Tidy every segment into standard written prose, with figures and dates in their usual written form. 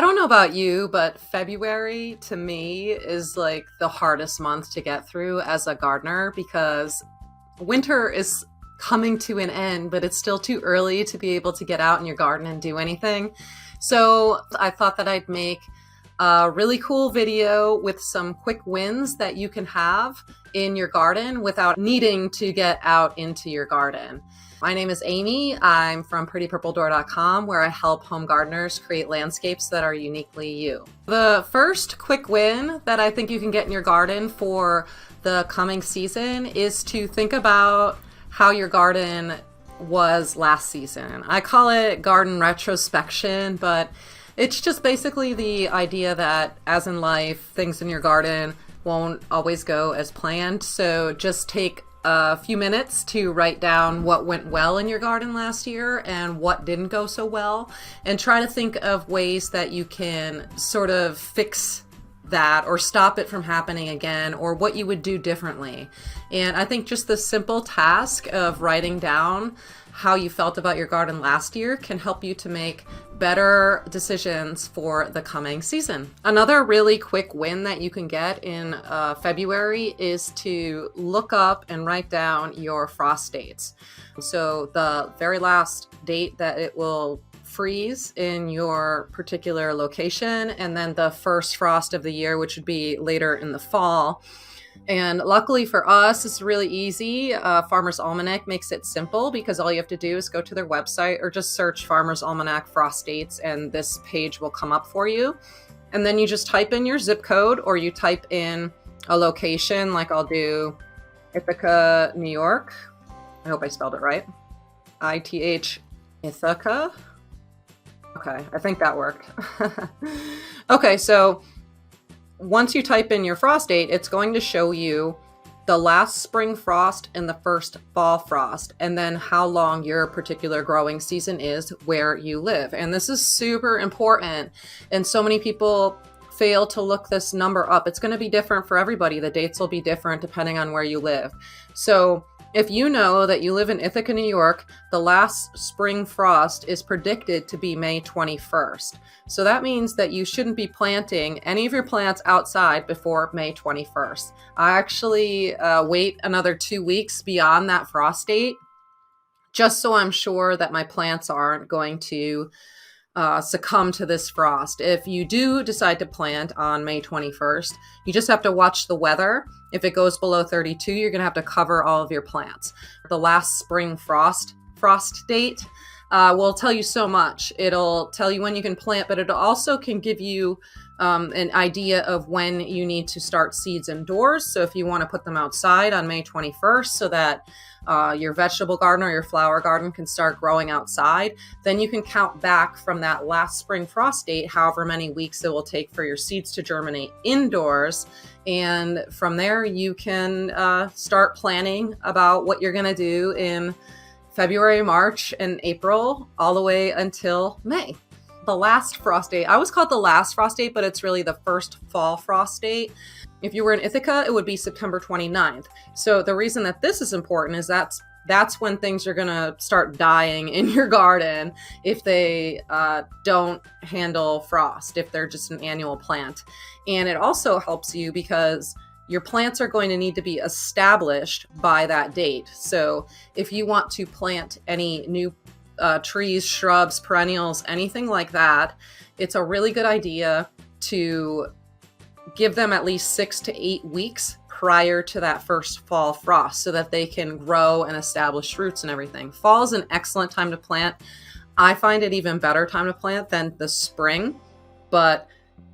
I don't know about you, but February to me is like the hardest month to get through as a gardener because winter is coming to an end, but it's still too early to be able to get out in your garden and do anything. So I thought that I'd make a really cool video with some quick wins that you can have in your garden without needing to get out into your garden. My name is Amy. I'm from prettypurpledoor.com, where I help home gardeners create landscapes that are uniquely you. The first quick win that I think you can get in your garden for the coming season is to think about how your garden was last season. I call it garden retrospection, but it's just basically the idea that, as in life, things in your garden won't always go as planned. So just take a few minutes to write down what went well in your garden last year and what didn't go so well, and try to think of ways that you can sort of fix that or stop it from happening again, or what you would do differently. And I think just the simple task of writing down how you felt about your garden last year can help you to make better decisions for the coming season. Another really quick win that you can get in February is to look up and write down your frost dates. So the very last date that it will freeze in your particular location, and then the first frost of the year, which would be later in the fall. And luckily for us, it's really easy. Farmer's Almanac makes it simple because all you have to do is go to their website or just search Farmer's Almanac frost dates, and this page will come up for you. And then you just type in your zip code, or you type in a location, like I'll do Ithaca, New York. I hope I spelled it right. ITH Ithaca. Okay, I think that worked. Okay, so once you type in your frost date, it's going to show you the last spring frost and the first fall frost, and then how long your particular growing season is where you live. And this is super important, and so many people fail to look this number up. It's going to be different for everybody. The dates will be different depending on where you live. So if you know that you live in Ithaca, New York, the last spring frost is predicted to be May 21st. So that means that you shouldn't be planting any of your plants outside before May 21st. I actually wait another 2 weeks beyond that frost date, just so I'm sure that my plants aren't going to succumb to this frost. If you do decide to plant on May 21st, you just have to watch the weather. If it goes below 32, you're going to have to cover all of your plants. The last spring frost date will tell you so much. It'll tell you when you can plant, but it also can give you an idea of when you need to start seeds indoors. So if you want to put them outside on May 21st so that your vegetable garden or your flower garden can start growing outside, then you can count back from that last spring frost date, however many weeks it will take for your seeds to germinate indoors. And from there, you can start planning about what you're going to do in February, March, and April, all the way until May. The last frost date, I always call it the last frost date, but it's really the first fall frost date. If you were in Ithaca, it would be September 29th. So the reason that this is important is that's when things are going to start dying in your garden if they don't handle frost, if they're just an annual plant. And it also helps you because your plants are going to need to be established by that date. So if you want to plant any new trees, shrubs, perennials, anything like that, it's a really good idea to give them at least 6 to 8 weeks prior to that first fall frost so that they can grow and establish roots and everything. Fall is an excellent time to plant. I find it even better time to plant than the spring, but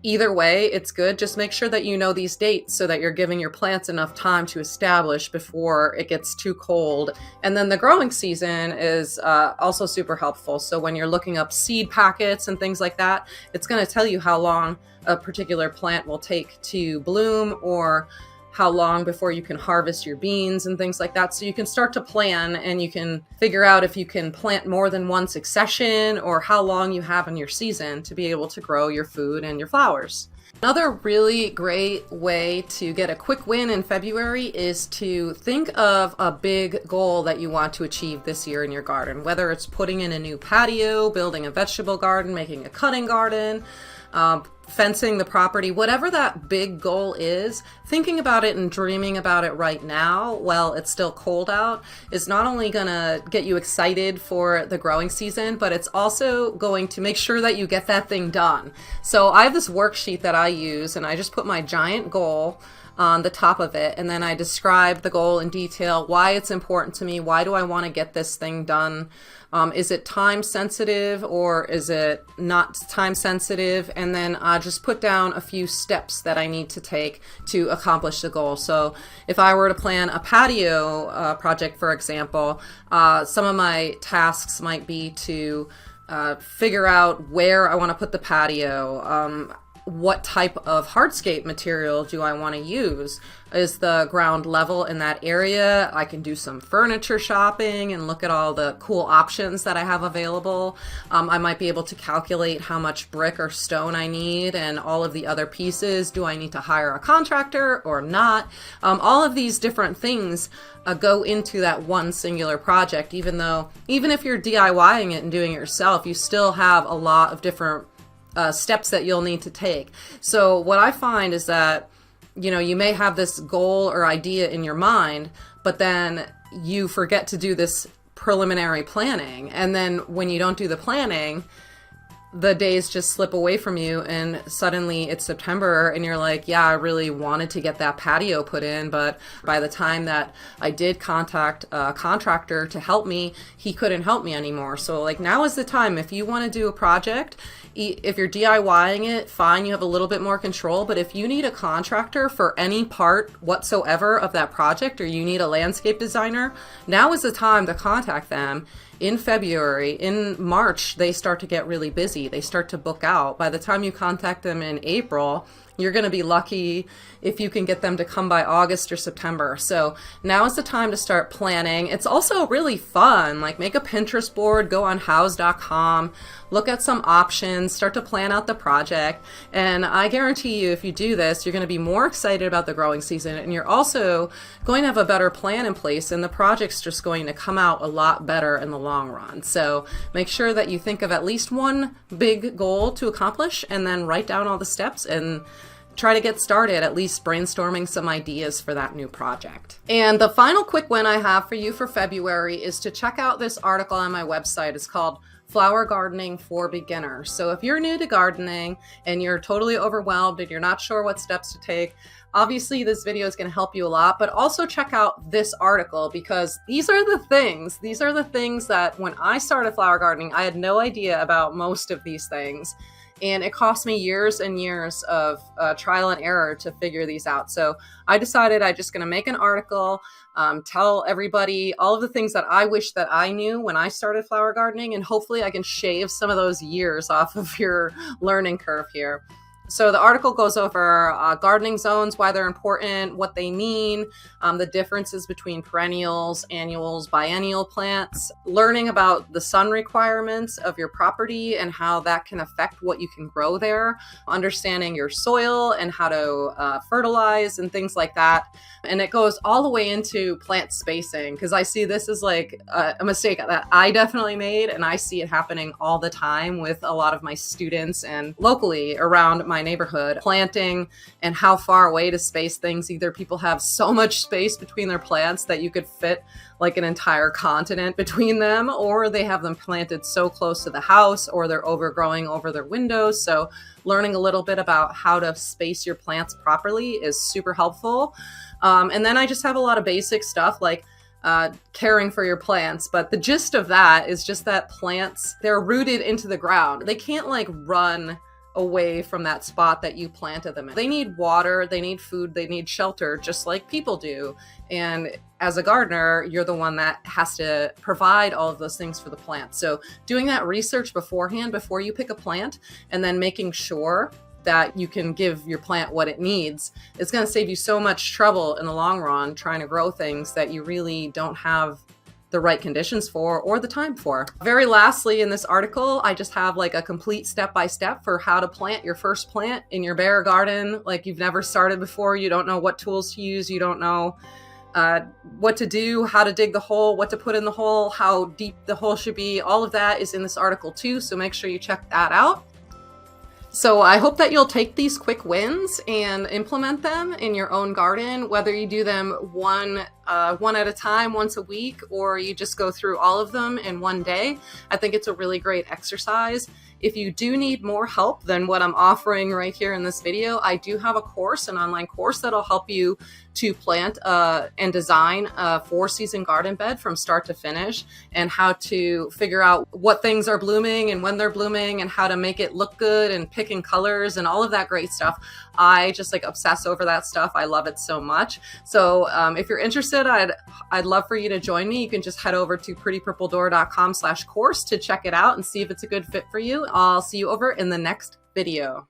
either way, it's good. Just make sure that you know these dates so that you're giving your plants enough time to establish before it gets too cold. And then the growing season is also super helpful. So when you're looking up seed packets and things like that, it's going to tell you how long a particular plant will take to bloom, or how long before you can harvest your beans and things like that. So you can start to plan, and you can figure out if you can plant more than one succession or how long you have in your season to be able to grow your food and your flowers. Another really great way to get a quick win in February is to think of a big goal that you want to achieve this year in your garden, whether it's putting in a new patio, building a vegetable garden, making a cutting garden, fencing the property, whatever that big goal is, thinking about it and dreaming about it right now while it's still cold out is not only going to get you excited for the growing season, but it's also going to make sure that you get that thing done. So I have this worksheet that I use, and I just put my giant goal on the top of it, and then I describe the goal in detail, why it's important to me, why do I want to get this thing done, is it time sensitive or is it not time sensitive, and then I just put down a few steps that I need to take to accomplish the goal. So if I were to plan a patio project, for example, some of my tasks might be to figure out where I want to put the patio, what type of hardscape material do I want to use? Is the ground level in that area? I can do some furniture shopping and look at all the cool options that I have available. I might be able to calculate how much brick or stone I need and all of the other pieces. Do I need to hire a contractor or not? All of these different things go into that one singular project, even if you're DIYing it and doing it yourself, you still have a lot of different steps that you'll need to take. So what I find is that, you may have this goal or idea in your mind, but then you forget to do this preliminary planning. And then when you don't do the planning, the days just slip away from you, and suddenly it's September and you're like, yeah, I really wanted to get that patio put in, but by the time that I did contact a contractor to help me, he couldn't help me anymore. So like, now is the time. If you want to do a project, if you're DIYing it, fine, you have a little bit more control, but if you need a contractor for any part whatsoever of that project, or you need a landscape designer, now is the time to contact them. In February, in March, they start to get really busy. They start to book out. By the time you contact them in April, you're going to be lucky if you can get them to come by August or September. So now is the time to start planning. It's also really fun. Like, make a Pinterest board, go on house.com, look at some options, start to plan out the project. And I guarantee you, if you do this, you're going to be more excited about the growing season, and you're also going to have a better plan in place, and the project's just going to come out a lot better in the long run. So make sure that you think of at least one big goal to accomplish, and then write down all the steps and try to get started, at least brainstorming some ideas for that new project. And the final quick win I have for you for February is to check out this article on my website. It's called Flower Gardening for Beginners. So if you're new to gardening and you're totally overwhelmed and you're not sure what steps to take, obviously this video is going to help you a lot, but also check out this article, because these are the things that when I started flower gardening, I had no idea about most of these things. And it cost me years and years of trial and error to figure these out. So I decided I'm just going to make an article, tell everybody all of the things that I wish that I knew when I started flower gardening, and hopefully I can shave some of those years off of your learning curve here. So the article goes over gardening zones, why they're important, what they mean, the differences between perennials, annuals, biennial plants, learning about the sun requirements of your property and how that can affect what you can grow there, understanding your soil and how to fertilize and things like that. And it goes all the way into plant spacing, because I see this is like a mistake that I definitely made, and I see it happening all the time with a lot of my students and locally around my neighborhood, planting and how far away to space things. Either people have so much space between their plants that you could fit like an entire continent between them, or they have them planted so close to the house, or they're overgrowing over their windows. So learning a little bit about how to space your plants properly is super helpful. And then I just have a lot of basic stuff like caring for your plants. But the gist of that is just that plants, they're rooted into the ground. They can't like run away from that spot that you planted them in. They need water, they need food, they need shelter, just like people do. And as a gardener, you're the one that has to provide all of those things for the plant. So doing that research beforehand, before you pick a plant, and then making sure that you can give your plant what it needs, it's going to save you so much trouble in the long run trying to grow things that you really don't have the right conditions for or the time for. Very lastly, in this article, I just have like a complete step-by-step for how to plant your first plant in your bare garden. Like you've never started before, you don't know what tools to use, you don't know what to do, how to dig the hole, what to put in the hole, how deep the hole should be. All of that is in this article too, so make sure you check that out. So I hope that you'll take these quick wins and implement them in your own garden, whether you do them one at a time, once a week, or you just go through all of them in one day. I think it's a really great exercise. If you do need more help than what I'm offering right here in this video, I do have a course, an online course that'll help you to plant and design a 4-season garden bed from start to finish, and how to figure out what things are blooming and when they're blooming and how to make it look good and picking colors and all of that great stuff. I just like obsess over that stuff. I love it so much. So if you're interested, I'd love for you to join me. You can just head over to prettypurpledoor.com/course to check it out and see if it's a good fit for you. I'll see you over in the next video.